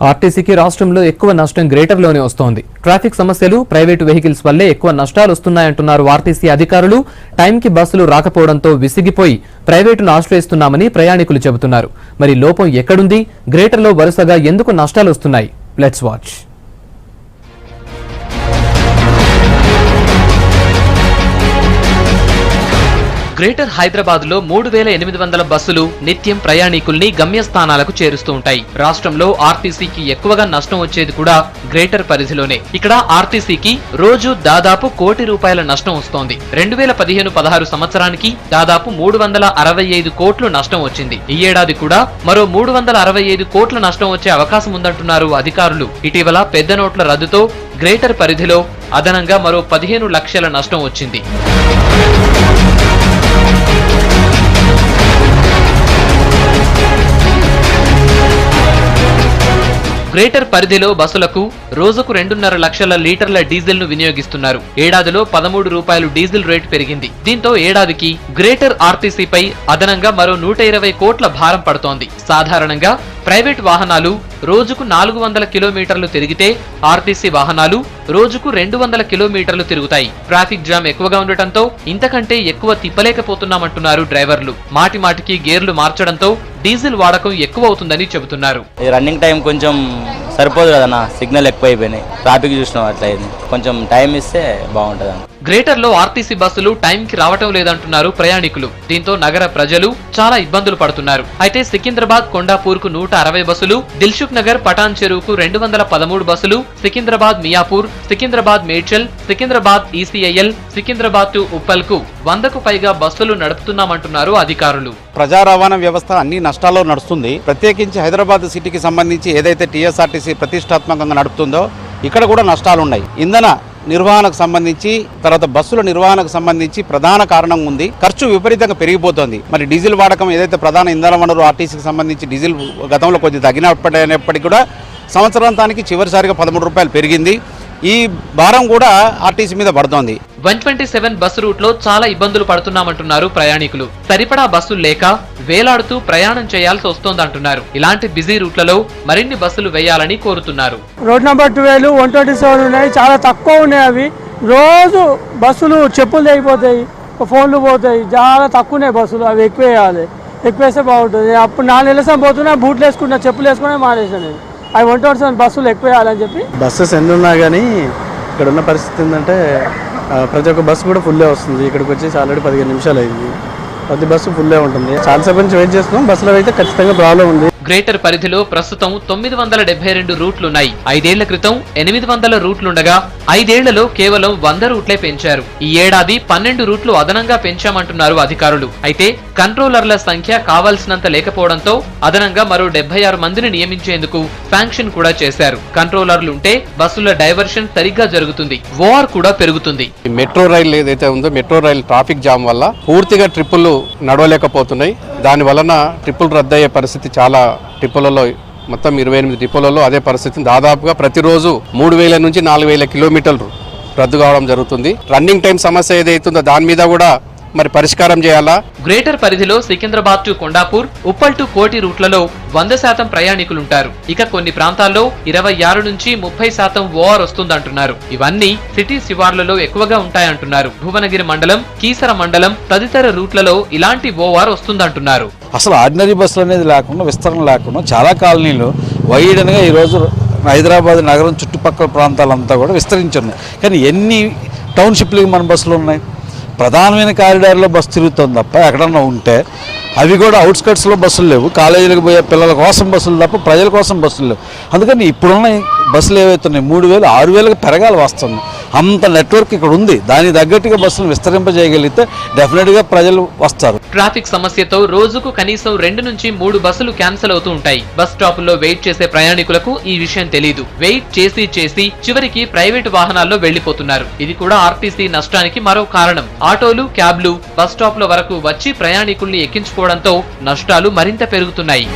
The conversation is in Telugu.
ఆర్టీసీకి రాష్ట్రంలో ఎక్కువ నష్టం గ్రేటర్లోనే వస్తోంది. ట్రాఫిక్ సమస్యలు, ప్రైవేటు వెహికల్స్ వల్లే ఎక్కువ నష్టాలు వస్తున్నాయంటున్నారు ఆర్టీసీ అధికారులు. టైంకి బస్సులు రాకపోవడంతో విసిగిపోయి ప్రైవేటును ఆశ్రయిస్తున్నామని ప్రయాణికులు చెబుతున్నారు. మరి లోపం ఎక్కడుంది? గ్రేటర్లో వరుసగా ఎందుకు నష్టాలు వస్తున్నాయి? Let's watch. గ్రేటర్ హైదరాబాద్ లో 3800 బస్సులు నిత్యం ప్రయాణికుల్ని గమ్యస్థానాలకు చేరుస్తూ ఉంటాయి. రాష్ట్రంలో ఆర్టీసీకి ఎక్కువగా నష్టం వచ్చేది కూడా గ్రేటర్ పరిధిలోనే. ఇక్కడ ఆర్టీసీకి రోజు దాదాపు ₹1 కోటి నష్టం వస్తోంది. 2015-16 సంవత్సరానికి దాదాపు 365 కోట్లు నష్టం వచ్చింది. ఈ ఏడాది కూడా మరో 365 కోట్ల నష్టం వచ్చే అవకాశం ఉందంటున్నారు అధికారులు. ఇటీవల పెద్ద నోట్ల రద్దుతో గ్రేటర్ పరిధిలో అదనంగా మరో 15 లక్షల నష్టం వచ్చింది. గ్రేటర్ పరిధిలో బస్సులకు రోజుకు 2.5 లక్షల లీటర్ల డీజిల్ ను వినియోగిస్తున్నారు. ఏడాదిలో ₹13 డీజిల్ రేటు పెరిగింది. దీంతో ఏడాదికి గ్రేటర్ ఆర్టీసీపై అదనంగా మరో 120 కోట్ల భారం పడుతోంది. సాధారణంగా ప్రైవేట్ వాహనాలు రోజుకు 400 కిలోమీటర్లు తిరిగితే ఆర్టీసీ వాహనాలు రోజుకు 200 కిలోమీటర్లు తిరుగుతాయి. ట్రాఫిక్ జామ్ ఎక్కువగా ఉండటంతో ఇంతకంటే ఎక్కువ తిప్పలేకపోతున్నామంటున్నారు డ్రైవర్లు. మాటి మాటికి గేర్లు మార్చడంతో డీజిల్ వాడకం ఎక్కువ అవుతుందని చెబుతున్నారు. రన్నింగ్ టైం కొంచెం సరిపోదు కదన్నా, సిగ్నల్ ఎక్కువైపోయినాయి. ట్రాఫిక్ చూసినాం అట్లా కొంచెం టైం ఇస్తే బాగుంటుంది. గ్రేటర్ లో ఆర్టీసీ బస్సులు టైంకి రావటం లేదంటున్నారు ప్రయాణికులు. దీంతో నగర ప్రజలు చాలా ఇబ్బందులు పడుతున్నారు. అయితే సికింద్రాబాద్ కొండాపూర్ కు 160 బస్సులు, దిల్సుఖ్ నగర్ పటాన్ చెరువుకు 213 బస్సులు, సికింద్రాబాద్ మియాపూర్, సికింద్రాబాద్ మేడ్చల్, సికింద్రాబాద్ ఈసీఐఎల్, సికింద్రాబాద్ టు ఉప్పల్ కు 100కు పైగా బస్సులు నడుపుతున్నామంటున్నారు అధికారులు. ప్రజా రవాణా వ్యవస్థ అన్ని నష్టాల్లో నడుస్తుంది. ప్రత్యేకించి హైదరాబాద్ సిటీకి సంబంధించి ఏదైతే టీఎస్ఆర్టీసీ ప్రతిష్టాత్మకంగా నడుపుతుందో ఇక్కడ కూడా నష్టాలున్నాయి. ఇంధన నిర్వహణకు సంబంధించి, తర్వాత బస్సుల నిర్వహణకు సంబంధించి ప్రధాన కారణం ఉంది. ఖర్చు విపరీతంగా పెరిగిపోతుంది. మరి డీజిల్ వాడకం ఏదైతే ప్రధాన ఇంధన వనరు ఆర్టీసీకి సంబంధించి డీజిల్ గతంలో కొద్దిగా తగ్గినప్పటికీ కూడా సంవత్సరాంతానికి చివరిసారిగా ₹13 పెరిగింది. ఈ భారం కూడా ఆర్టీసీ మీద పడుతోంది. 127 బస్సు రూట్ లో చాలా ఇబ్బందులు పడుతున్నామంటున్నారు ప్రయాణికులు. సరిపడా బస్సులు లేక వేలాడుతూ ప్రయాణం చేయాల్సి వస్తోందంటున్నారు. ఇలాంటి బిజీ రూట్లలో మరిన్ని బస్సులు వేయాలని కోరుతున్నారు. రోడ్ నెంబర్ 12, 127 ఉన్నాయి, చాలా తక్కువ ఉన్నాయి. అవి రోజు బస్సులు చెప్పులు తెగిపోతాయి, ఫోన్లు పోతాయి, చాలా తక్కువ ఉన్నాయి బస్సులు. అవి ఎక్కువ వేయాలి, ఎక్కువ వేస్తే బాగుంటుంది. అప్పుడు 4 నెలల సమయం పోతున్నా, బూట్లు వేసుకున్నా, చెప్పులు వేసుకునే మానేసాను నేను. అవి 127 బస్సులు ఎక్కువ వేయాలని చెప్పి. బస్సెస్ ఎన్ని ఉన్నా కానీ ఇక్కడ ఉన్న పరిస్థితి ఏంటంటే ప్రతి ఒక్క బస్సు కూడా ఫుల్లే వస్తుంది. ఇక్కడికి వచ్చేసి ఆల్రెడీ 15 నిమిషాలు అయింది. ప్రతి బస్సు ఫుల్లే ఉంటుంది. చాలాసేపు నుంచి వెయిట్ చేస్తున్నాం. బస్సులో అయితే ఖచ్చితంగా ప్రాబ్లం ఉంది. గ్రేటర్ పరిధిలో ప్రస్తుతం 972 రూట్లున్నాయి. 5 ఏళ్ల క్రితం 800 రూట్లుండగా 5 ఏళ్లలో కేవలం 100 రూట్లే పెంచారు. ఈ ఏడాది 12 రూట్లు అదనంగా పెంచామంటున్నారు అధికారులు. అయితే కంట్రోలర్ల సంఖ్య కావాల్సినంత లేకపోవడంతో అదనంగా మరో 76 మందిని నియమించేందుకు శాంక్షన్ కూడా చేశారు. కంట్రోలర్లుంటే బస్సుల డైవర్షన్ సరిగ్గా జరుగుతుంది, ఓఆర్ కూడా పెరుగుతుంది. మెట్రో రైలు ఏదైతే ఉందో, మెట్రో రైలు ట్రాఫిక్ జామ్ వల్ల పూర్తిగా ట్రిప్పులు నడవలేకపోతున్నాయి. దాని వలన ట్రిప్పులు రద్దయ్యే పరిస్థితి చాలా ట్రిప్పులలో, మొత్తం 28 ట్రిప్పులలో అదే పరిస్థితి. దాదాపుగా ప్రతిరోజు 3000 నుంచి 4000 కిలోమీటర్లు రద్దు కావడం జరుగుతుంది. రన్నింగ్ టైం సమస్య ఏదైతుందో దాని మీద కూడా మరి పరిష్కారం చేయాలా. గ్రేటర్ పరిధిలో సికింద్రాబాద్ టు కొండాపూర్, ఉప్పల్ టు కోటి రూట్లలో 100% ప్రయాణికులుంటారు. ఇక కొన్ని ప్రాంతాల్లో 26 నుంచి 30% ఓఆర్ వస్తుందంటున్నారు. ఇవన్నీ సిటీ శివార్లలో ఎక్కువగా ఉంటాయంటున్నారు. భువనగిరి మండలం, కీసర మండలం తదితర రూట్లలో ఇలాంటి ఓఆర్ వస్తుందంటున్నారు. అసలు ఆర్డినరీ బస్సులు అనేది లేకుండా, విస్తరణ లేకుండా చాలా కాలనీలు వైడ్గా ఈరోజు హైదరాబాద్ నగరం చుట్టుపక్కల ప్రాంతాలంతా కూడా విస్తరించున్నాయి. కానీ ఎన్ని టౌన్షిప్లకి మన బస్సులు ఉన్నాయి? ప్రధానమైన కారిడార్లో బస్సు తిరుగుతుంది తప్ప ఎక్కడన్నా ఉంటే అవి కూడా అవుట్స్కట్స్లో బస్సులు లేవు. కాలేజీలకు పోయే పిల్లల కోసం బస్సులు తప్ప ప్రజల కోసం బస్సులు లేవు. అందుకని ఇప్పుడున్న బస్సులు ఏవైతున్నాయి 3000, 6000కి పెరగాలి వస్తుంది. అంత నెట్వర్క్ ఇక్కడ ఉంది. దానికి తగ్గట్టుగా బస్సులు విస్తరింపజేయగలిగితే డెఫినెట్గా ప్రజలు వస్తారు. ట్రాఫిక్ సమస్యతో రోజుకు కనీసం 2 నుంచి 3 బస్సులు క్యాన్సిల్ అవుతూ ఉంటాయి. బస్ స్టాపుల్లో వెయిట్ చేసే ప్రయాణికులకు ఈ విషయం తెలీదు. వెయిట్ చేసి చివరికి ప్రైవేటు వాహనాల్లో వెళ్లిపోతున్నారు. ఇది కూడా ఆర్టీసీ నష్టానికి మరో కారణం. ఆటోలు, క్యాబ్లు బస్ స్టాప్ల వరకు వచ్చి ప్రయాణికుల్ని ఎక్కించుకోవడంతో నష్టాలు మరింత పెరుగుతున్నాయి.